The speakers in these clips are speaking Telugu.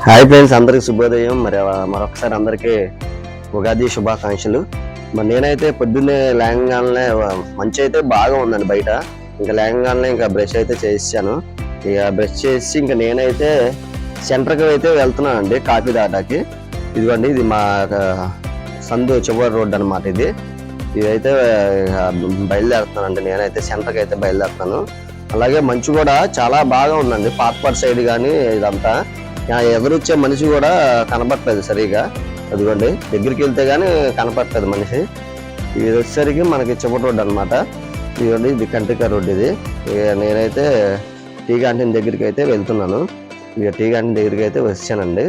హాయ్ ఫ్రెండ్స్, అందరికి శుభోదయం. మరొకసారి అందరికీ ఉగాది శుభాకాంక్షలు. మరి నేనైతే పొద్దున్నే లేంగానే మంచి అయితే బాగా ఉందండి బయట. ఇంకా లేంగానే ఇంకా బ్రష్ అయితే చేసాను. ఇక బ్రష్ చేసి ఇంకా నేనైతే సెంటర్కి అయితే వెళ్తున్నానండి కాఫీ తాటాకి. ఇదిగోండి, ఇది మా సందు చివరి రోడ్డు అనమాట. ఇదైతే బయలుదేరుతున్నానండి. నేనైతే సెంటర్కి అయితే బయలుదేరుతాను. అలాగే మంచు కూడా చాలా బాగా ఉందండి. పాతపర్ సైడ్ కానీ ఇదంతా ఎదురొచ్చే మనిషి కూడా కనపట్లేదు సరిగా. అదిగోండి, దగ్గరికి వెళ్తే గానీ కనపట్లేదు మనిషి. ఇది వచ్చేసరికి మనకి చివరి రోడ్డు అనమాట. ఇదిగోండి, ఇది కంటిక రోడ్డు. ఇక నేనైతే టీ క్యాంటీన్ దగ్గరికి అయితే వెళ్తున్నాను. ఇక టీ క్యాంటీన్ దగ్గరికి అయితే వచ్చానండి.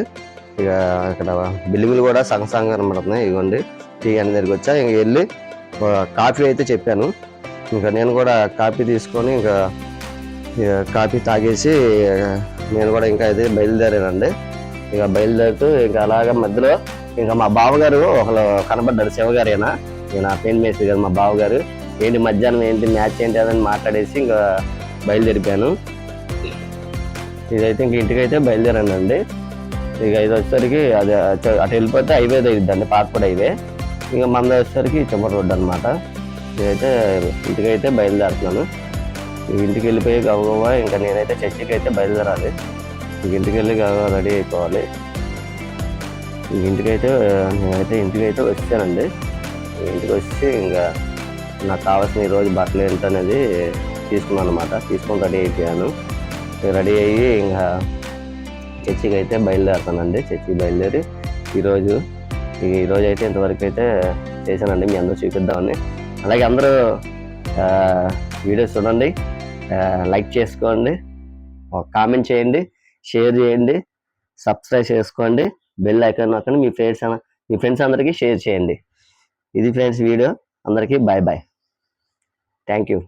ఇక ఇక్కడ బిల్లులు కూడా సగం కనబడుతున్నాయి. ఇదిగోండి, టీ క్యాంటీన్ దగ్గరికి వచ్చా. ఇంక వెళ్ళి కాఫీ అయితే చెప్పాను. ఇంకా నేను కూడా కాఫీ తీసుకొని ఇంకా కాఫీ తాగేసి నేను కూడా ఇంకా అయితే బయలుదేరానండి. ఇక బయలుదేరుతూ ఇంకా అలాగా మధ్యలో ఇంకా మా బావగారు ఒకరు కనబడ్డారు. శివగారేనా, నేను ఆ పెయిన్ మేసి గారు మా బావగారు. ఏంటి మధ్యాహ్నం ఏంటి మ్యాచ్ ఏంటి అని మాట్లాడేసి ఇంకా బయలుదేరిపోయాను. ఇదైతే ఇంక ఇంటికైతే బయలుదేరానండి. ఇక ఇది వచ్చేసరికి అది అటు వెళ్ళిపోతే హైవే తగ్గిద్దండి, పాతపూడ హైవే. ఇంకా మన వచ్చేసరికి చివరి రోడ్డు అనమాట. ఇదైతే ఇంటికైతే బయలుదేరుతున్నాను. ఇంటికి వెళ్ళిపోయి గవ్వ ఇంకా నేనైతే చర్చికి అయితే బయలుదేరాలి. ఇంటికి వెళ్ళి గవ్వ రెడీ అయిపోవాలి. నేనైతే ఇంటికైతే వచ్చానండి. ఇంటికి వచ్చి ఇంకా నాకు కావాల్సిన ఈరోజు బట్టలు ఏంటనేది తీసుకున్నాను అనమాట. తీసుకొని రెడీ అయిపోయాను. రెడీ అయ్యి ఇంకా చర్చికి అయితే బయలుదేరుతానండి. చర్చికి బయలుదేరి ఈరోజు అయితే ఇంతవరకు అయితే చేశానండి. మీ అందరూ చూపిద్దామని. అలాగే అందరూ వీడియోస్ చూడండి, లైక్ చేసుకోండి, కామెంట్ చేయండి, షేర్ చేయండి, సబ్స్క్రైబ్ చేసుకోండి, బెల్ ఐకాన్ నొక్కండి. మీ ఫ్రెండ్స్ అందరికీ షేర్ చేయండి. ఇది ఫ్రెండ్స్ వీడియో. అందరికీ బాయ్ బాయ్. Thank you.